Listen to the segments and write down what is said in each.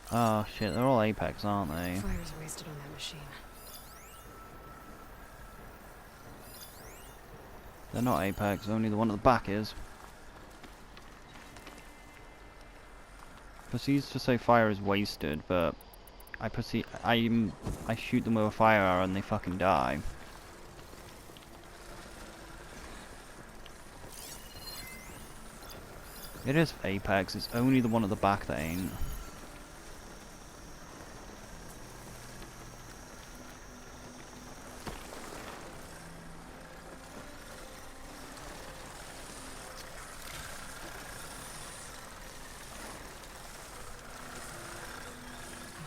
Oh shit, they're all Apex, aren't they? Fire's wasted on that machine. They're not Apex, only the one at the back is. Proceeds to say fire is wasted, but I shoot them with a fire arrow and they fucking die. It is Apex, it's only the one at the back that ain't.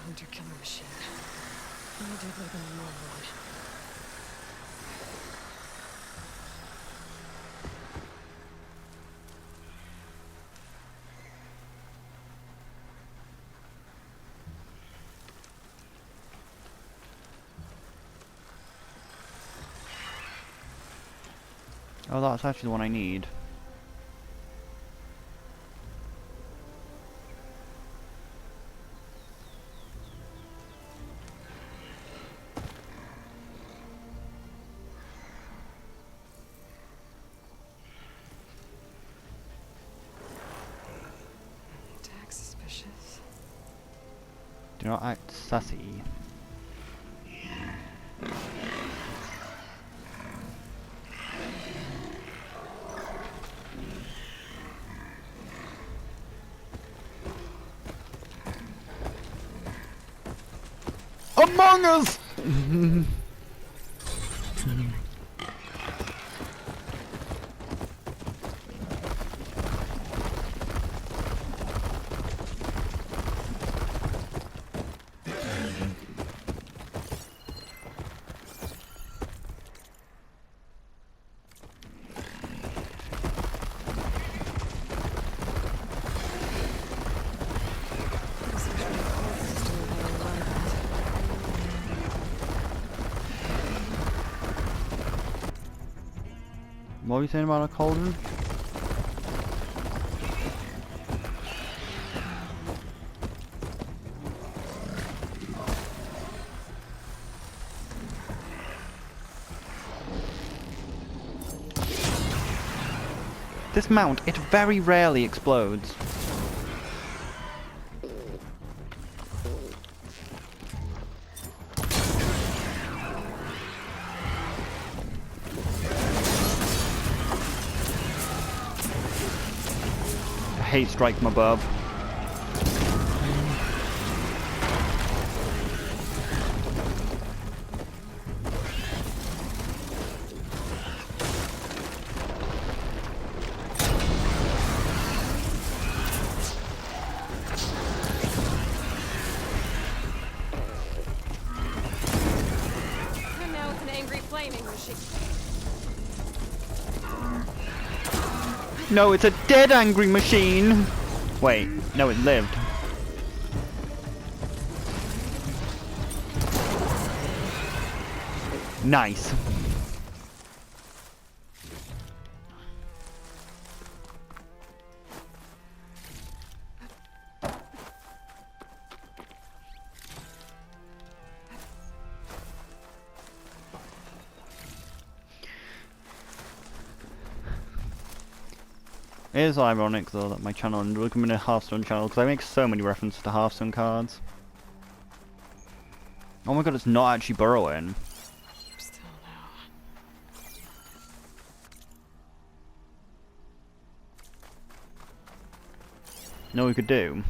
Hunter-killer machine. More deadly than the normal one. Oh, that's actually the one I need. Attack suspicious. Do not act sassy. Among Us! What were you saying about a cauldron? This mount, it very rarely explodes. I hate strike from above. And now it's an angry flaming machine. No, it's a dead angry machine! Wait, no, it lived. Nice. It is ironic though that my channel ended up becoming a Hearthstone channel because I make so many references to Hearthstone cards. Oh my god, it's not actually burrowing. Still no. You know what we could do?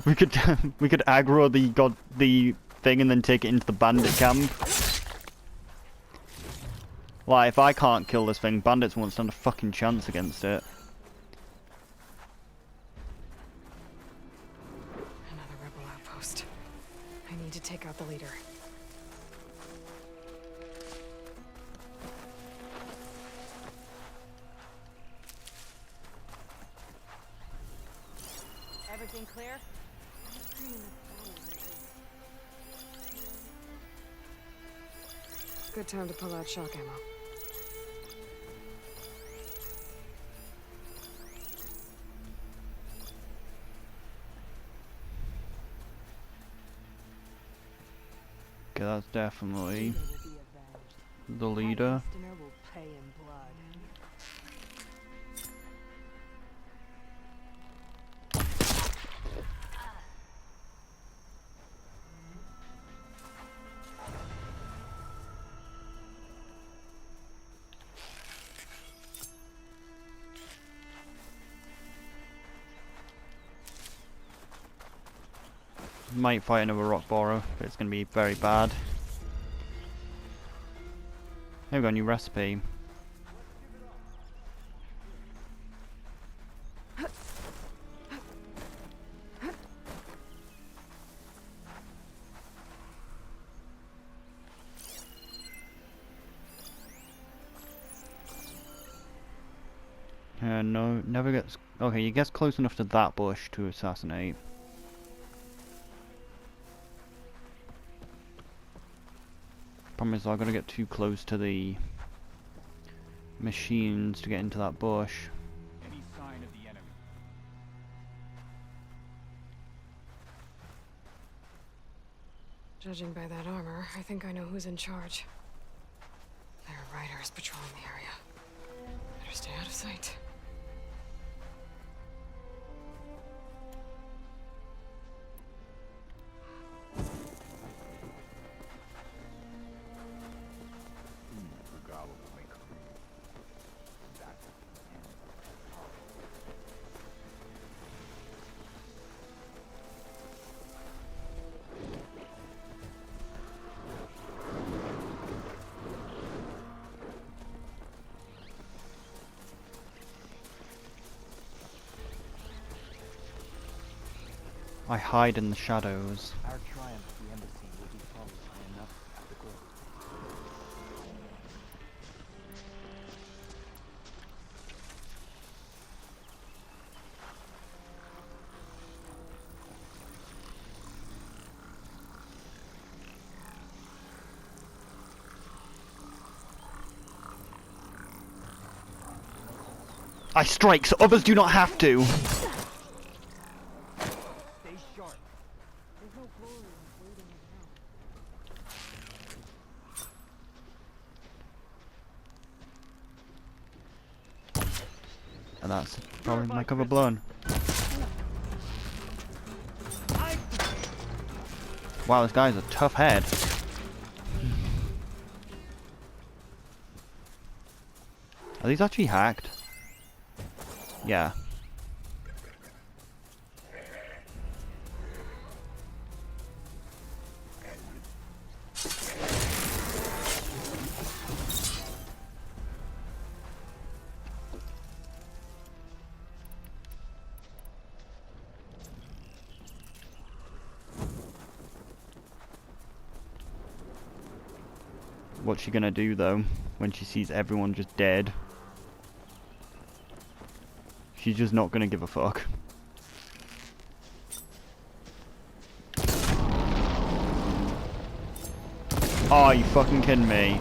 We could aggro the thing and then take it into the bandit camp. Like, if I can't kill this thing, bandits won't stand a fucking chance against it. Another rebel outpost. I need to take out the leader. Everything clear? Good time to pull out shock ammo. Okay, that's definitely Peter will be avenged. the That leader. Easterner will pay in blood. Might fight another rock borer, but it's gonna be very bad. Here we go, new recipe. No, never gets... Okay, he gets close enough to that bush to assassinate. Problem is, I've got to get too close to the machines to get into that bush. Any sign of the enemy? Judging by that armor, I think I know who's in charge. There are riders patrolling the area. Better stay out of sight. I hide in the shadows. Our triumph at the embassy will be followed by enough at the court. I strike so others do not have to. Stay sharp. There's no glory in waiting around. And that's probably my cover blown. Wow, this guy's a tough head. Are these actually hacked? Yeah. What's she gonna do though when she sees everyone just dead? She's just not gonna give a fuck. Oh, you fucking kidding me?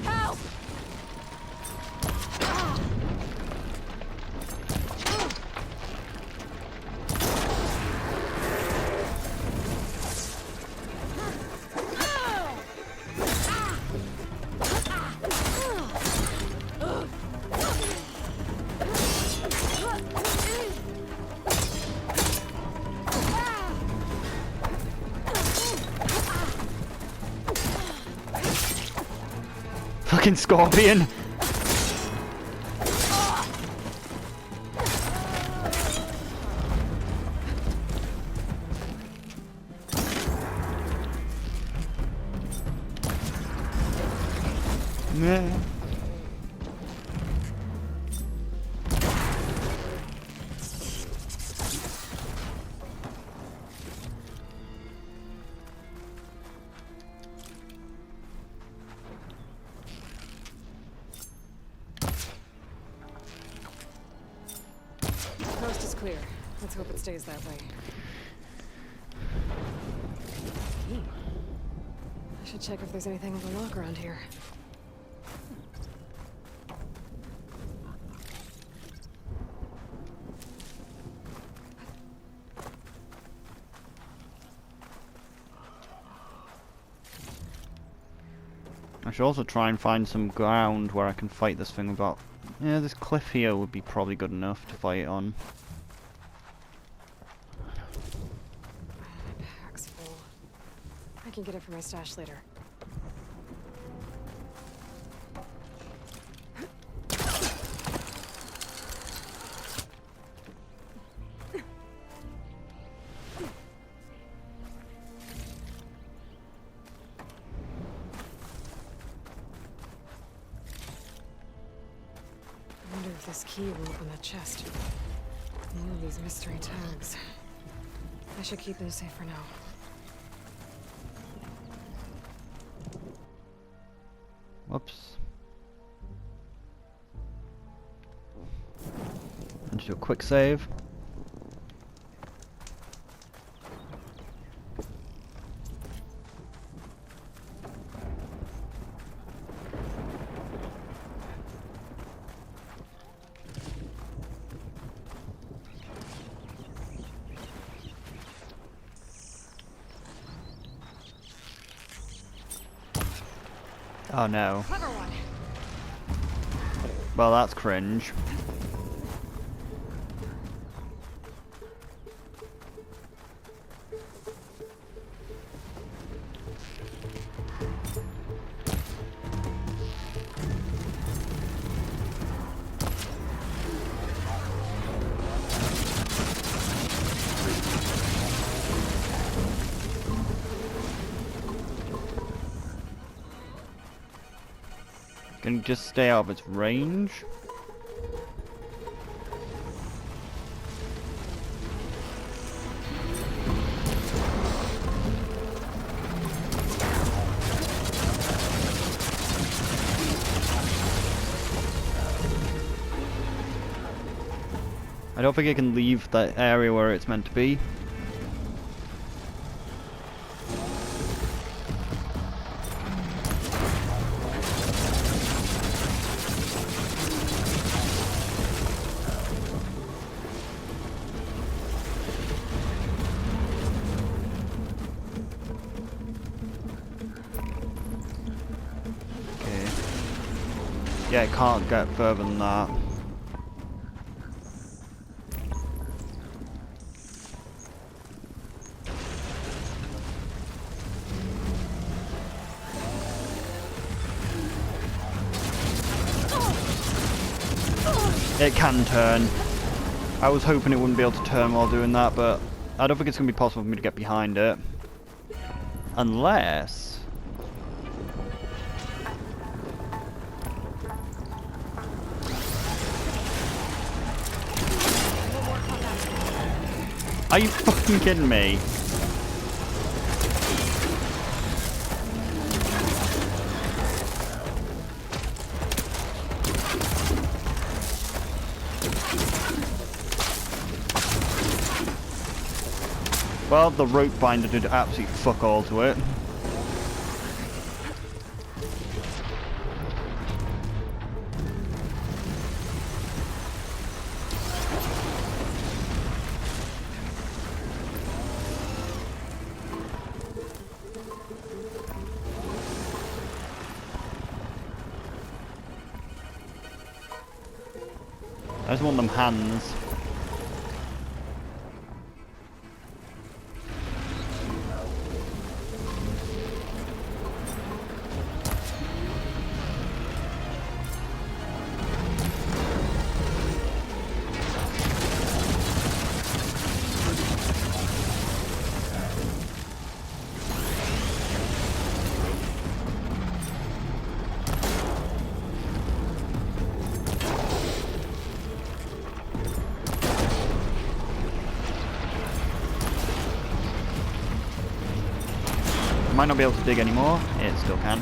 Help! Fucking scorpion! Meh. Coast is clear. Let's hope it stays that way. I should check if there's anything with a lock around here. I should also try and find some ground where I can fight this thing without... Yeah, this cliff here would be probably good enough to fight it on. My pack's full. I can get it from my stash later. I wonder if this key will open that chest. All of these mystery tags. I should keep them safe for now. Whoops. And just do a quick save. Oh no. Clever one. Well, that's cringe. Can you just stay out of its range? I don't think it can leave that area where it's meant to be. Okay. Yeah, it can't get further than that. It can turn. I was hoping it wouldn't be able to turn while doing that, but I don't think it's going to be possible for me to get behind it. Unless... Are you fucking kidding me? Well, the rope binder did absolutely fuck all to it. I just want them hands. Might not be able to dig anymore. It still can.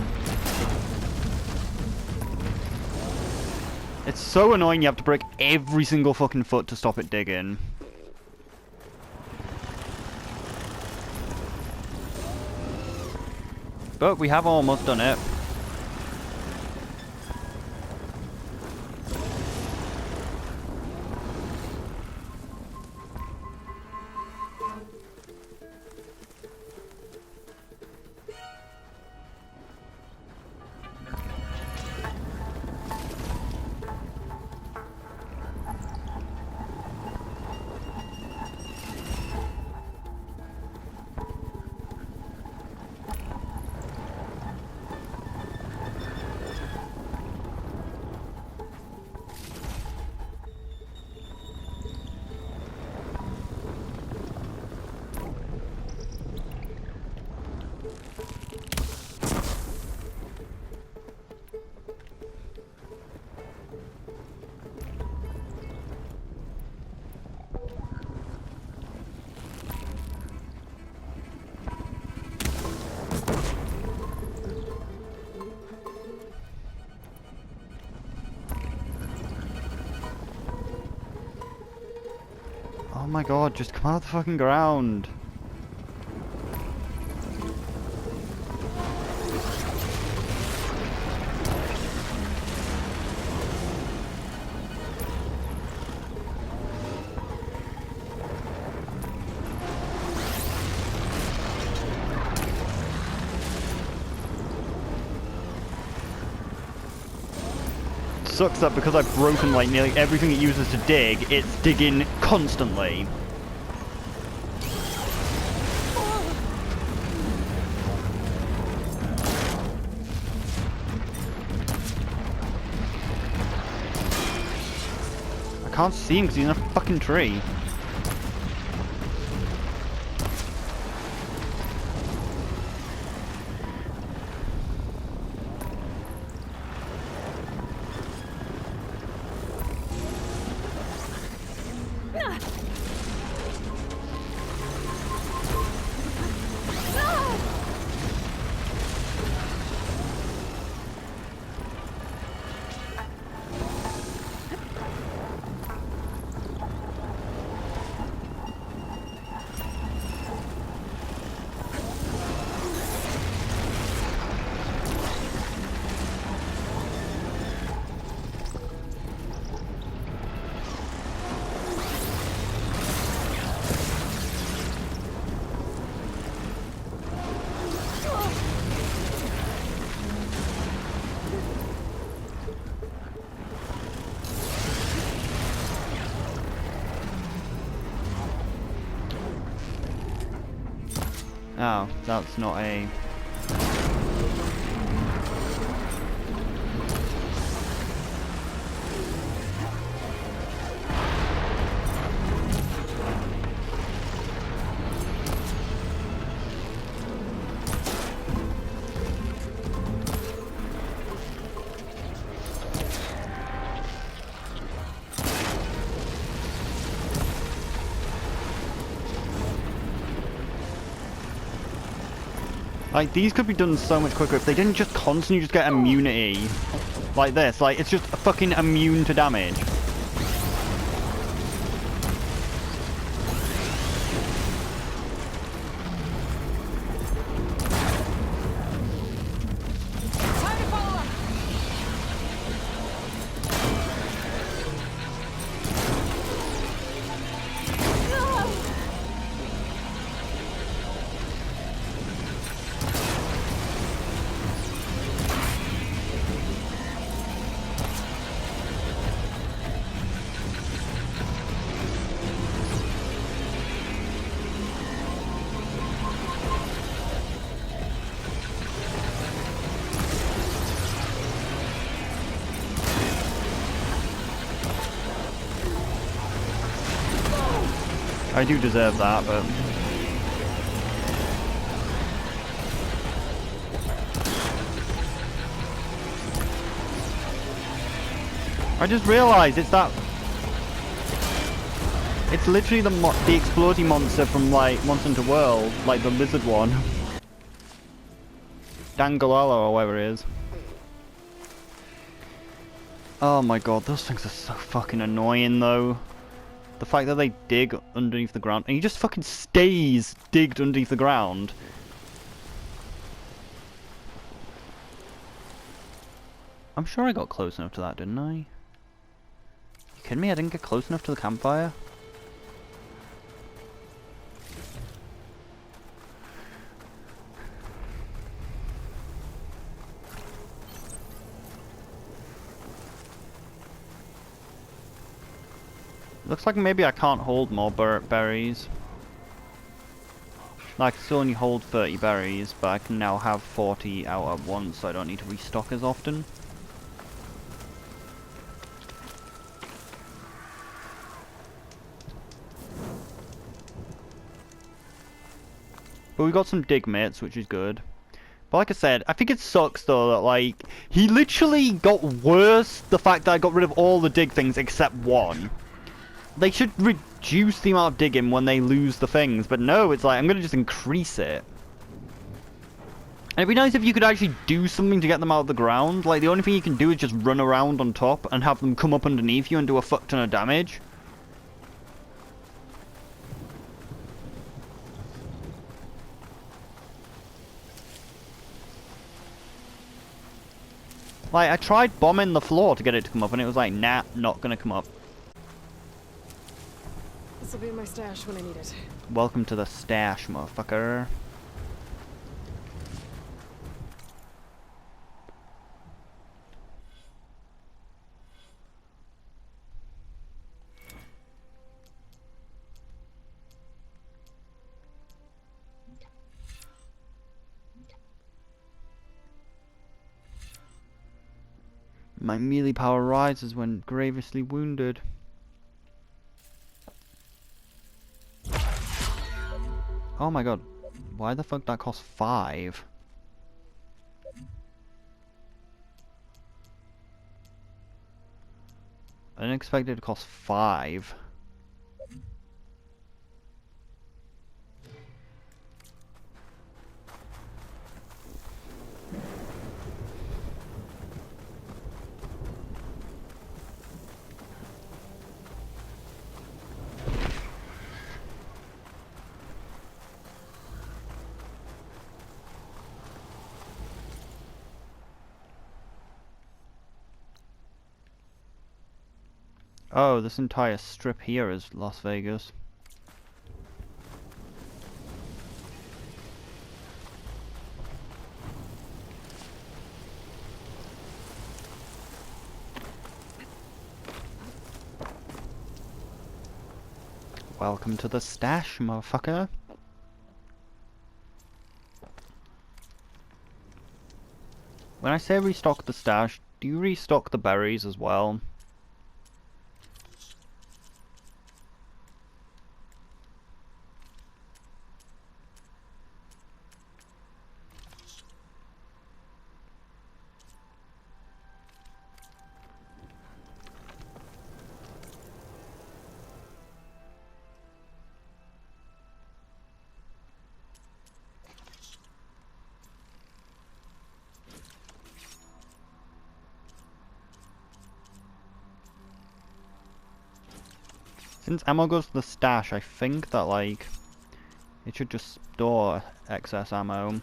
It's so annoying you have to break every single fucking foot to stop it digging. But we have almost done it. my god, just come out of the fucking ground. Sucks that because I've broken like nearly everything it uses to dig, it's digging constantly. I can't see him because he's in a fucking tree. Oh, that's not a... Like, these could be done so much quicker if they didn't just constantly just get immunity. Like this, like, it's just fucking immune to damage. I do deserve that, but... I just realised it's that... It's literally the exploding monster from, like, Monster Hunter World, like the lizard one. Dangalala or whatever it is. Oh my god, those things are so fucking annoying though. The fact that they dig underneath the ground, and he just fucking stays digged underneath the ground. I'm sure I got close enough to that, didn't I? You kidding me? I didn't get close enough to the campfire? Looks like maybe I can't hold more berries. I can still only hold 30 berries, but I can now have 40 out at once, so I don't need to restock as often. But we got some dig mates, which is good. But like I said, I think it sucks though that like, he literally got worse the fact that I got rid of all the dig things except one. They should reduce the amount of digging when they lose the things, but no, it's like, I'm gonna just increase it. And it'd be nice if you could actually do something to get them out of the ground. Like, the only thing you can do is just run around on top and have them come up underneath you and do a fuck ton of damage. Like, I tried bombing the floor to get it to come up, and it was like, nah, not gonna come up. This'll be in my stash when I need it. Welcome to the stash, motherfucker. My melee power rises when grievously wounded. Oh my god. Why the fuck that cost 5? I didn't expect it to cost 5. Oh, this entire strip here is Las Vegas. Welcome to the stash, motherfucker. When I say restock the stash, do you restock the berries as well? Since ammo goes to the stash, I think that, like, it should just store excess ammo.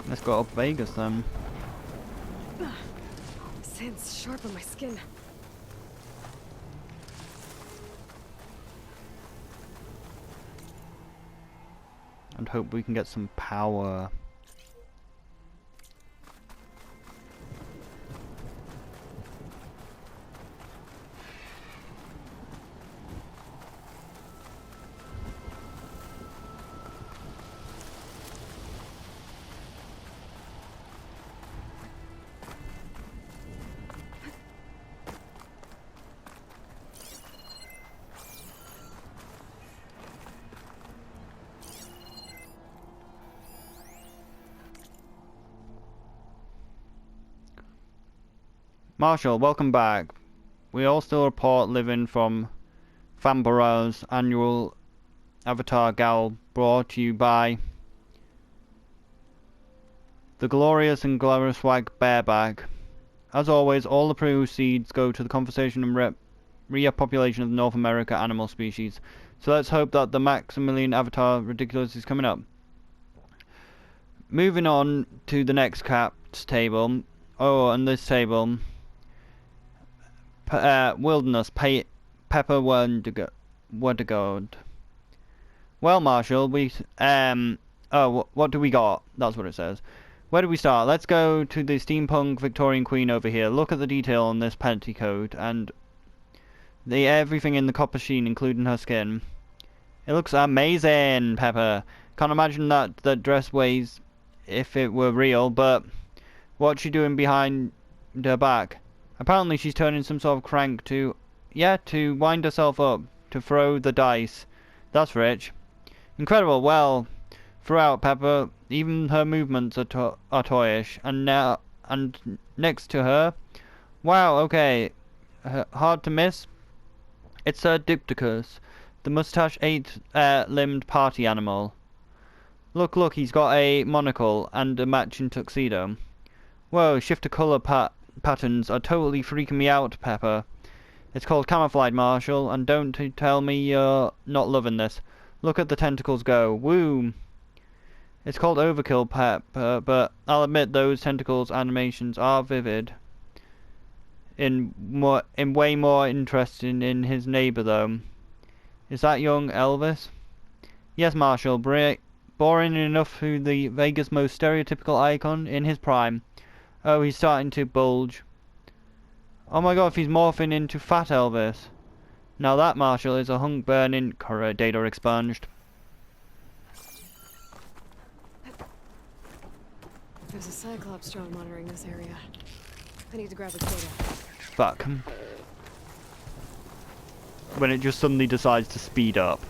Let's go up Vegas then. Sand's sharp on my skin. And hope we can get some power. Marshall, welcome back. We all still report living from Famborough's annual Avatar Gal brought to you by the glorious and glamorous wag bareback. As always, all the proceeds go to the conservation and repopulation of the North America animal species. So let's hope that the Maximilian Avatar Ridiculous is coming up. Moving on to the next cap's table. Oh, and this table. Wilderness, Pepper Wendigold. Well, Marshall, oh, what do we got? That's what it says. Where do we start? Let's go to the steampunk Victorian Queen over here. Look at the detail on this petticoat and everything in the copper sheen, including her skin. It looks amazing, Pepper. Can't imagine that dress weighs if it were real, but what's she doing behind her back? Apparently she's turning some sort of crank to, yeah, to wind herself up, to throw the dice. That's rich. Incredible. Well, throughout Pepper, even her movements are toyish. And next to her, wow, okay, hard to miss. It's a Dipticus, the mustache eight-limbed party animal. Look, look, he's got a monocle and a matching tuxedo. Whoa, shift of colour patterns are totally freaking me out, Pepper. It's called camouflage, Marshall, and don't tell me you're not loving this. Look at the tentacles go. Woo! It's called overkill, Pepper, but I'll admit those tentacles animations are vivid. In way more interesting in his neighbour, though. Is that young Elvis? Yes, Marshall, boring enough who the Vegas' most stereotypical icon in his prime. Oh, he's starting to bulge. Oh my god, if he's morphing into Fat Elvis. Now that, Marshall, is a hunk burning data expunged. There's a Cyclops drone monitoring this area. I need to grab its data. Fuck. When it just suddenly decides to speed up.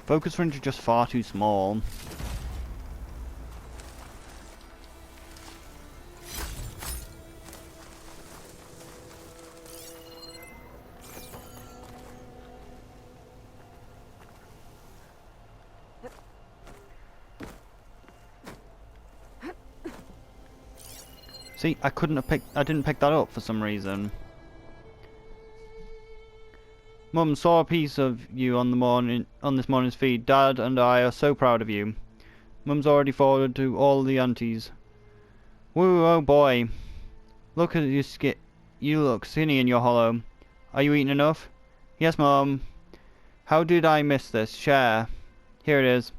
Focus range is just far too small. See, I didn't pick that up for some reason. Mum saw a piece of you on this morning's feed. Dad and I are so proud of you. Mum's already forwarded to all the aunties. Woo, oh boy. Look at you you look skinny in your hollow. Are you eating enough? Yes, Mum. How did I miss this? Share. Here it is.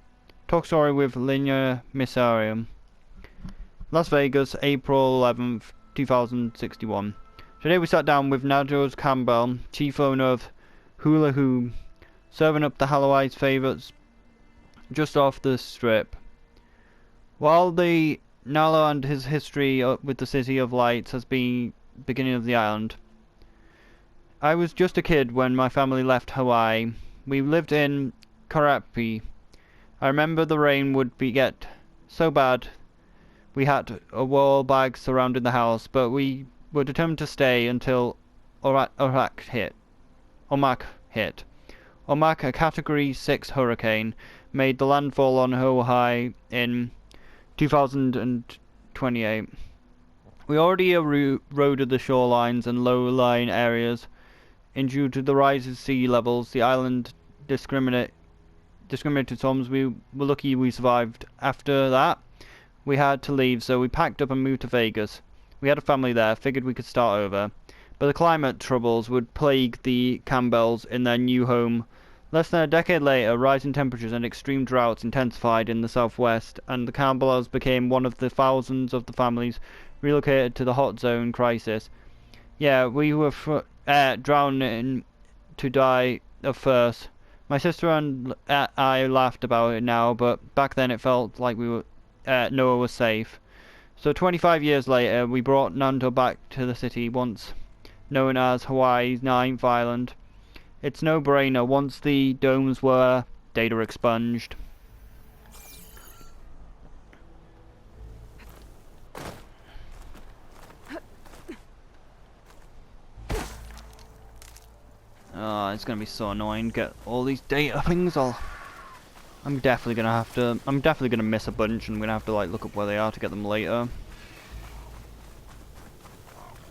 Talk story with Linear Missarium. Las Vegas, April 11th, 2061. Today we sat down with Najos Campbell, chief owner of Hula Hoo, serving up the Halloween's favourites just off the strip. While the Nalo and his history with the City of Lights has been beginning of the island. I was just a kid when my family left Hawaii. We lived in Karapi. I remember the rain would get so bad we had a wall bag surrounding the house, but we were determined to stay until Omak hit. Omak, a Category 6 hurricane, made the landfall on Hawaii in 2028. We already eroded the shorelines and low-lying areas, and due to the rise of sea levels, the island discriminated storms. We were lucky we survived. After that, we had to leave, so we packed up and moved to Vegas. We had a family there, figured we could start over. But the climate troubles would plague the Campbells in their new home. Less than a decade later, rising temperatures and extreme droughts intensified in the southwest, and the Campbells became one of the thousands of the families relocated to the hot zone crisis. Yeah, we were drowning to die of thirst. My sister and I laughed about it now, but back then it felt like Noah was safe. So 25 years later, we brought Nanto back to the city once known as Hawaii's 9th island. It's no-brainer. Once the domes were data expunged. Oh, it's gonna be so annoying. Get all these data things. I'm definitely gonna miss a bunch, and I'm gonna have to like look up where they are to get them later.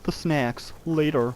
The snacks later.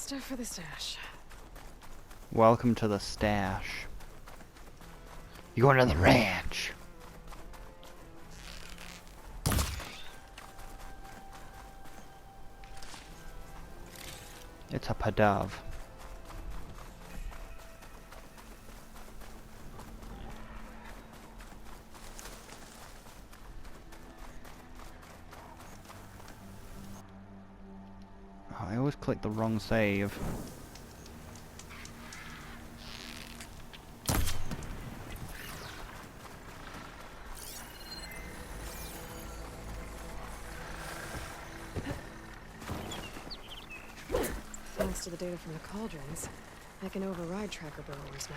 stuff for the stash. Welcome to the stash. You going to the ranch? It's a padav. Oh, I always click the wrong save. Thanks to the data from the cauldrons, I can override tracker burrowers now.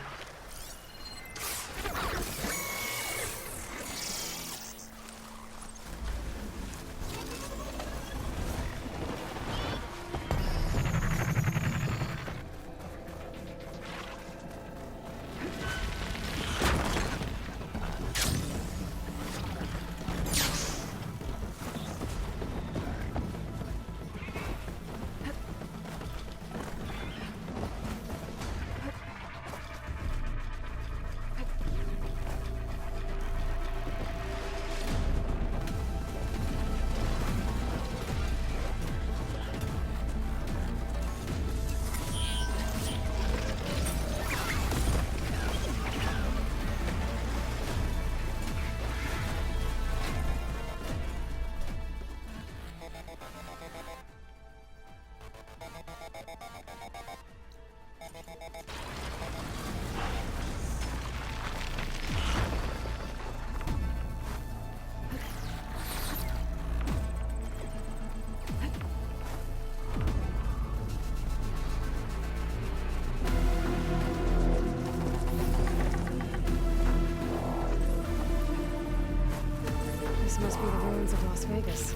This must be the ruins of Las Vegas.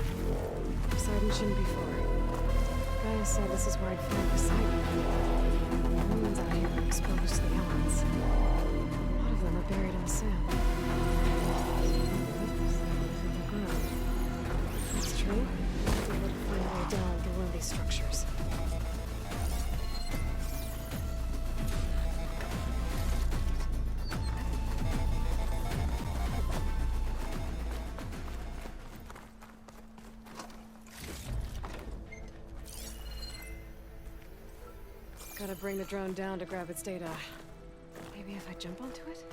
Poseidon shouldn't be far. Gaia said this is where I'd find Poseidon. The ruins out here are exposed to the elements. A lot of them are buried in the sand. That's true. I'll be able to find a way down through one of these structures. Gotta bring the drone down to grab its data. Maybe if I jump onto it?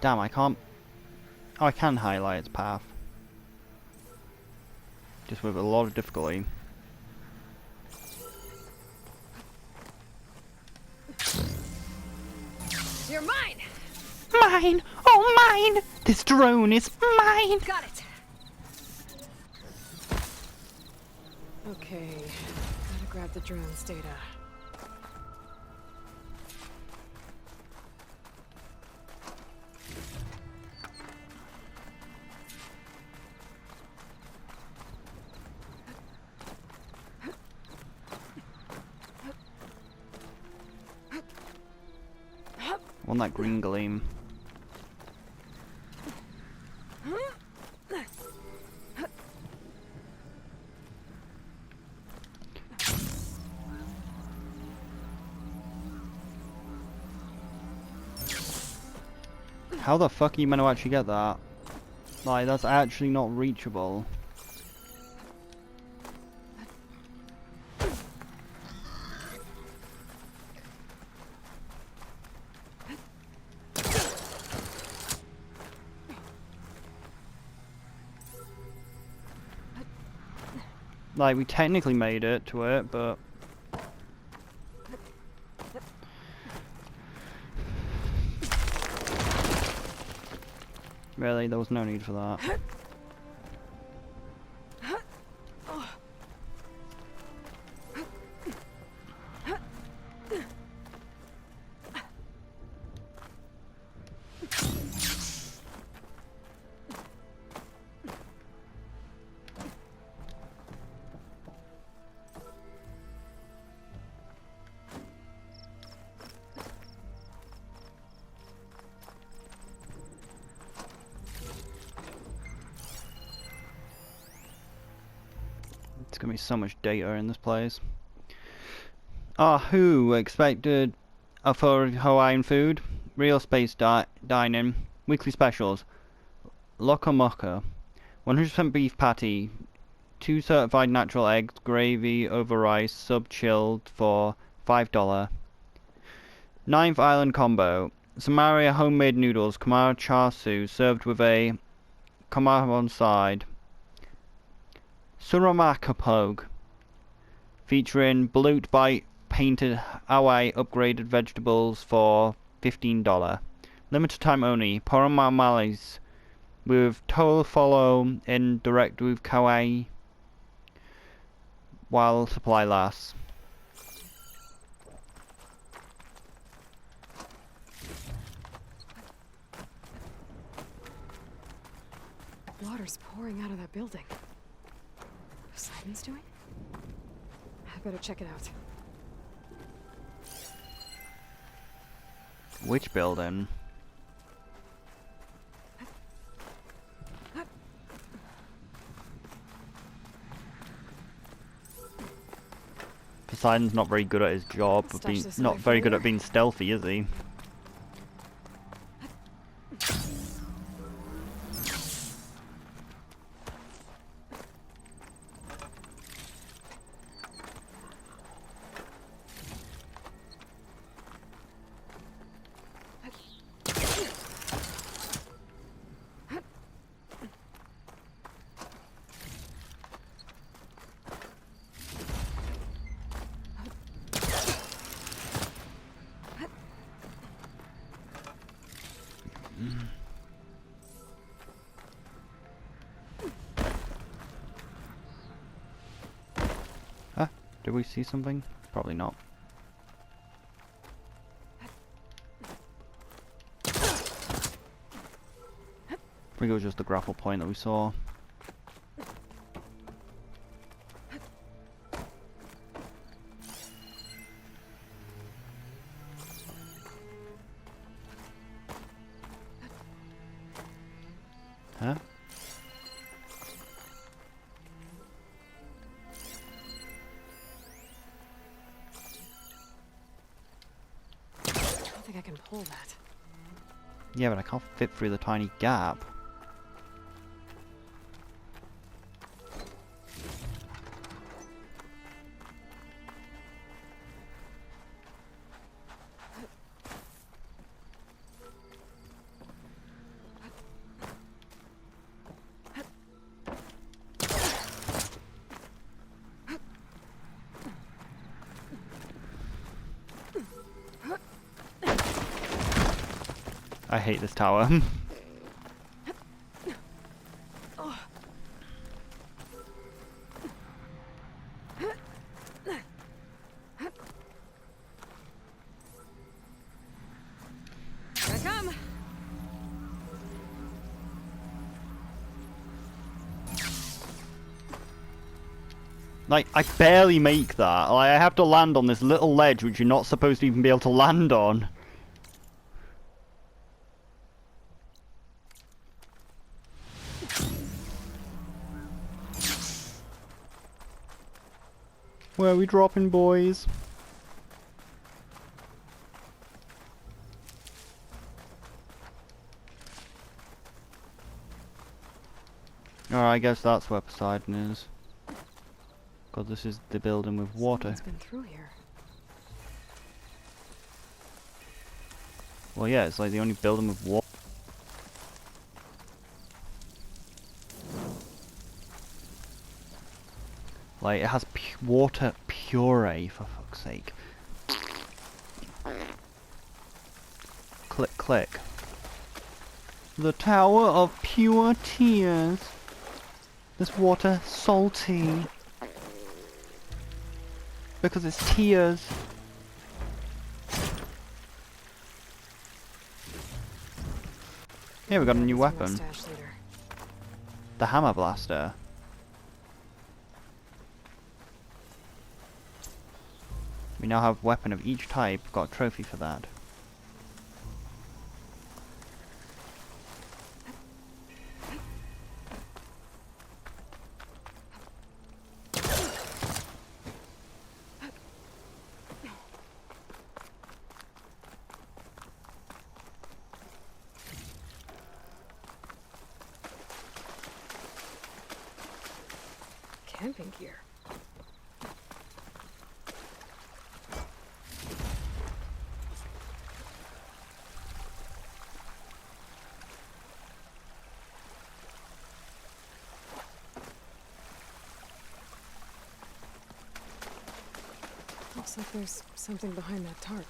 Damn, I can't... Oh, I can highlight its path. Just with a lot of difficulty. You're mine! Mine! Oh, mine! This drone is mine! Got it! Okay, gotta grab the drone's data. I want that green gleam. How the fuck are you meant to actually get that? Like, that's actually not reachable. Like, we technically made it to it, but... Really, there was no need for that. There's gonna be so much data in this place. Who expected for Hawaiian food? Real space dining. Weekly specials. Loco Moco. 100% beef patty. 2 certified natural eggs, gravy over rice, sub-chilled for $5. Ninth Island combo. Samaria homemade noodles, Kamara char siu served with a Kamara on side. Suramakapog. Featuring balut bite painted Hawaii upgraded vegetables for $15. Limited time only. Poromamalis with total follow in direct with kawaii while supply lasts. Water's pouring out of that building. Poseidon's doing? I better check it out. Which building? Poseidon's not very good at his job, but not very good at being stealthy, is he? Huh? Did we see something? Probably not. I think it was just the grapple point that we saw. Huh? I don't think I can pull that. Yeah, but I can't fit through the tiny gap. I hate this tower. Here I come. Like, I barely make that. Like, I have to land on this little ledge which you're not supposed to even be able to land on. Where are we dropping, boys? Alright, I guess that's where Poseidon is. Because this is the building with water. Someone's been through here. Well, yeah, it's like the only building with water. Like, it has water puree, for fuck's sake. Click, click. The Tower of Pure Tears. This water salty. Because it's tears. Yeah, we got a new weapon. The Hammer Blaster. We now have a weapon of each type. Got a trophy for that. camping gear. Looks like there's something behind that tarp.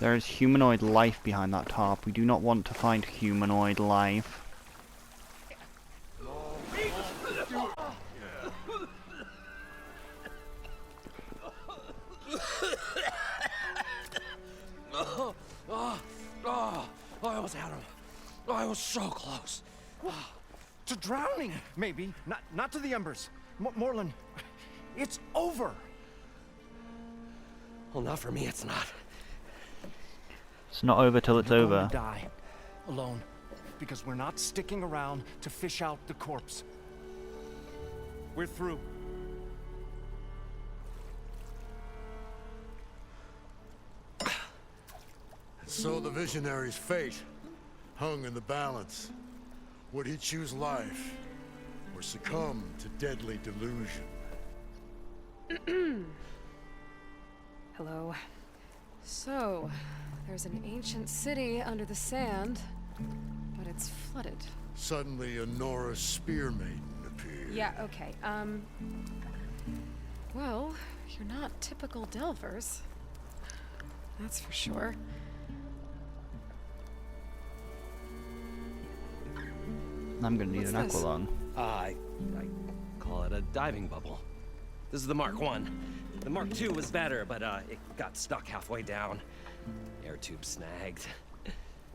There is humanoid life behind that tarp. We do not want to find humanoid life. I almost had him. I was so close. To drowning, maybe. Not to the embers. Moreland, it's over. Well, not for me, it's not. It's not over till it's You're over. going to die alone, because we're not sticking around to fish out the corpse. We're through. So the visionary's fate hung in the balance. Would he choose life or succumb to deadly delusion? Hello. So, there's an ancient city under the sand, but it's flooded. Suddenly a Norse spear maiden appeared. Yeah, okay. Well, you're not typical Delvers. That's for sure. I'm gonna need What's an this? aqualung. I call it a diving bubble. This is the Mark 1. The Mark 2 was better, but it got stuck halfway down. Air tube snagged.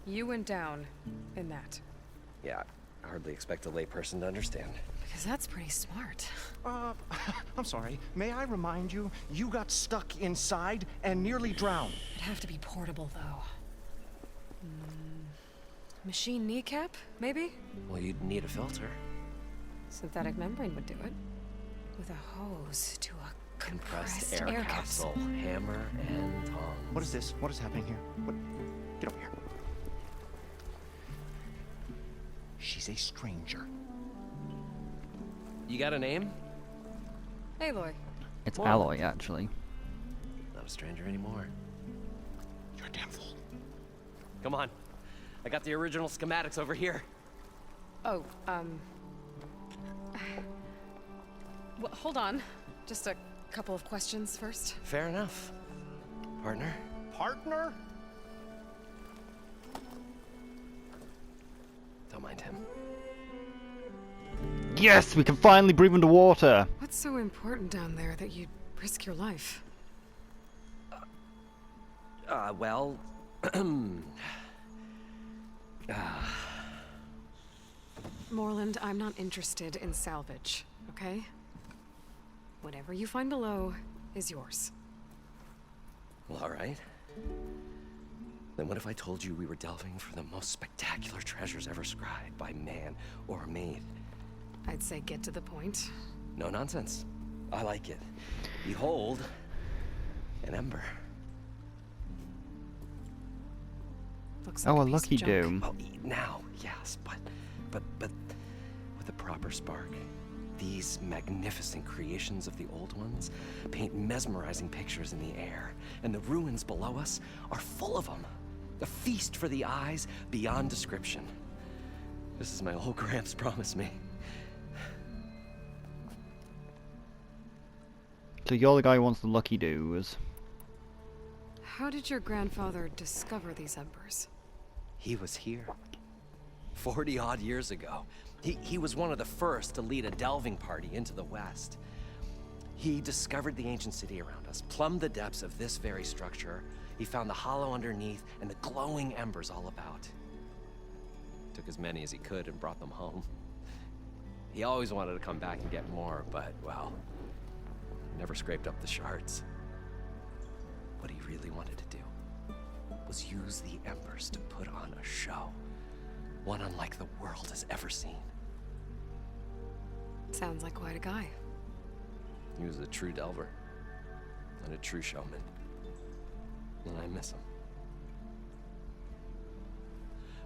You went down in that. Yeah, I hardly expect a layperson to understand. Because that's pretty smart. I'm sorry. May I remind you, you got stuck inside and nearly drowned. It'd have to be portable, though. Machine kneecap, maybe? Well, you'd need a filter. Synthetic membrane would do it. With a hose to a Compressed compressed air capsule. Hammer and tongs. What is this? What is happening here? What? Get over here. She's a stranger. You got a name? Aloy. It's Whoa. alloy, actually. Not a stranger anymore. You're a damn fool. Come on. I got the original schematics over here. Oh, well, hold on. Just a couple of questions first. Fair enough. Partner? Partner? Don't mind him. Yes, we can finally breathe underwater. What's so important down there that you'd risk your life? Well... Moreland, I'm not interested in salvage, okay? Whatever you find below is yours. Well, all right. Then what if I told you we were delving for the most spectacular treasures ever scribed by man or maid? I'd say get to the point. No nonsense. I like it. Behold, an ember. Looks like Oh, a piece of lucky junk. doom. Oh, now, yes, but with a proper spark. These magnificent creations of the old ones paint mesmerizing pictures in the air, and the ruins below us are full of them. A feast for the eyes beyond description. This is my old Gramps promised me. So you're the guy who wants the lucky doos. How did your grandfather discover these embers? He was here. 40-odd years ago. He was one of the first to lead a delving party into the West. He discovered the ancient city around us, plumbed the depths of this very structure. He found the hollow underneath and the glowing embers all about. Took as many as he could and brought them home. He always wanted to come back and get more, but, well, never scraped up the shards. What he really wanted to do was use the embers to put on a show. One unlike the world has ever seen. Sounds like quite a guy. He was a true delver and a true showman. And I miss him.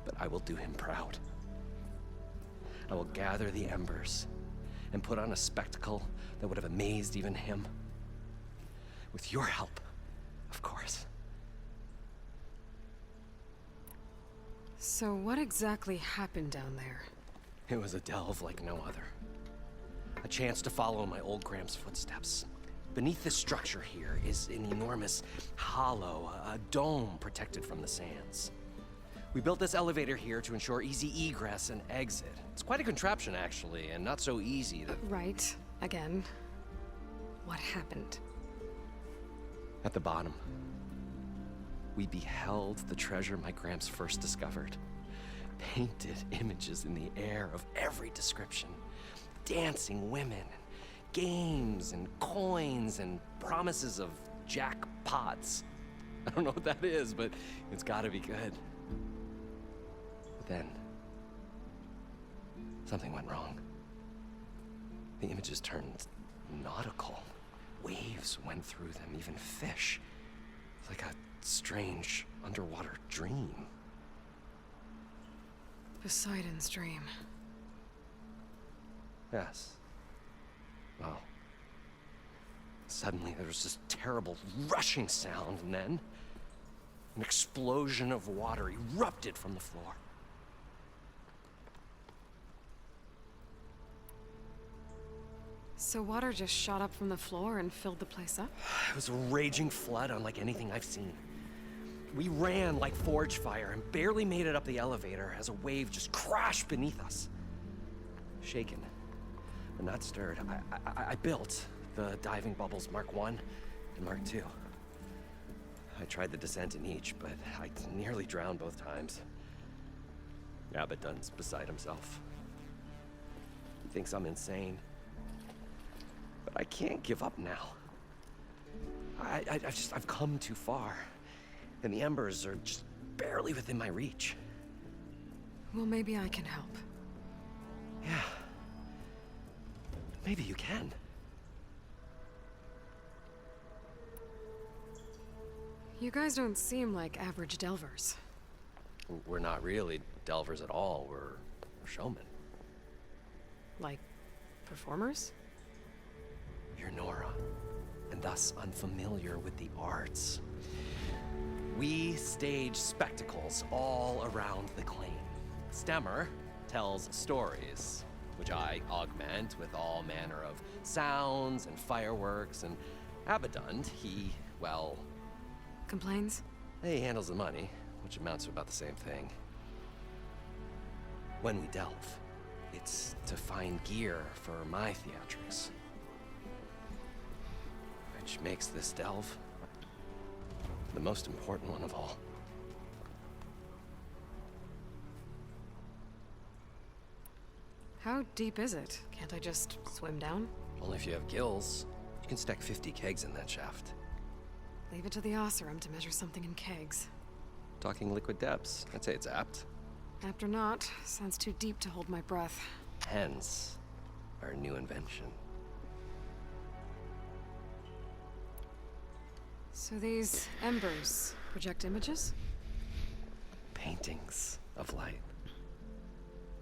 But I will do him proud. I will gather the embers and put on a spectacle that would have amazed even him. With your help, of course. So what exactly happened down there? It was a delve like no other. A chance to follow in my old Graham's footsteps. Beneath this structure here is an enormous hollow, a dome protected from the sands. We built this elevator here to ensure easy egress and exit. It's quite a contraption, actually, and not so easy to... Right. Again. What happened? At the bottom, we beheld the treasure my Gramps first discovered. Painted images in the air of every description. Dancing women, games and coins and promises of jackpots. I don't know what that is, but it's gotta be good. But then, something went wrong. The images turned nautical. Waves went through them, even fish. It's like a strange underwater dream. Poseidon's dream. Yes. Well, suddenly there was this terrible rushing sound, and then an explosion of water erupted from the floor. So water just shot up from the floor and filled the place up? It was a raging flood unlike anything I've seen. We ran like forge fire and barely made it up the elevator as a wave just crashed beneath us. Shaken, but not stirred, I built the diving bubbles Mark I and Mark II. I tried the descent in each, but I nearly drowned both times. Abaddon's beside himself. He thinks I'm insane. But I can't give up now. I've come too far. And the embers are just barely within my reach. Well, maybe I can help. Yeah. Maybe you can. You guys don't seem like average delvers. We're not really delvers at all. We're showmen. Like, performers? You're Nora, and thus unfamiliar with the arts. We stage spectacles all around the claim. Stemmer tells stories, which I augment with all manner of sounds and fireworks, and Abaddon, well... Complains? He handles the money, which amounts to about the same thing. When we delve, it's to find gear for my theatrics. Which makes this delve the most important one of all. How deep is it? Can't I just swim down? Only if you have gills. You can stack 50 kegs in that shaft. Leave it to the Osseram to measure something in kegs. Talking liquid depths, I'd say it's apt. Apt or not, sounds too deep to hold my breath. Hence, our new invention. So these embers project images? Paintings of light.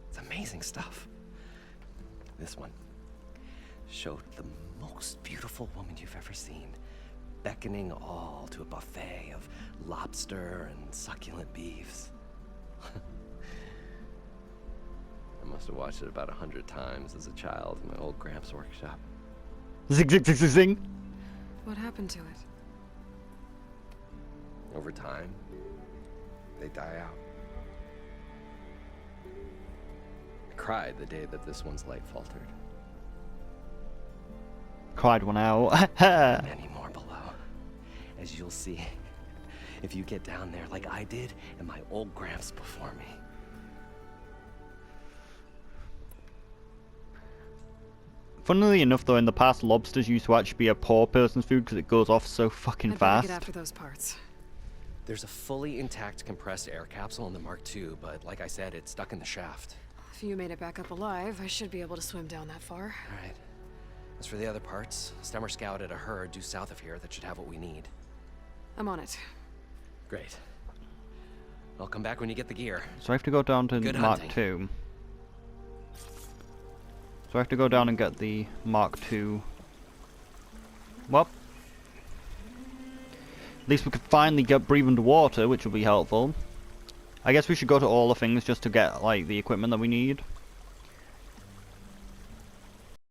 It's amazing stuff. This one showed the most beautiful woman you've ever seen, beckoning all to a buffet of lobster and succulent beefs. I must have watched it about 100 times as a child in my old Gramps workshop. Zing, zing, zing, zing, zing. What happened to it? Over time, they die out. I cried the day that this one's light faltered. Cried one out. Many more below, as you'll see if you get down there like I did and my old Gramps before me. Funnily enough, though, in the past, lobsters used to actually be a poor person's food because it goes off so fucking I'd better fast. get after those parts. There's a fully intact compressed air capsule in the Mark II, but like I said, it's stuck in the shaft. If you made it back up alive, I should be able to swim down that far. All right. As for the other parts, Stemmer scouted a herd due south of here that should have what we need. I'm on it. Great. I'll come back when you get the gear. So I have to go down to Good Mark hunting. II. So I have to go down and get the Mark II. Well, at least we could finally get breathe underwater, which will be helpful. I guess we should go to all the things just to get like the equipment that we need.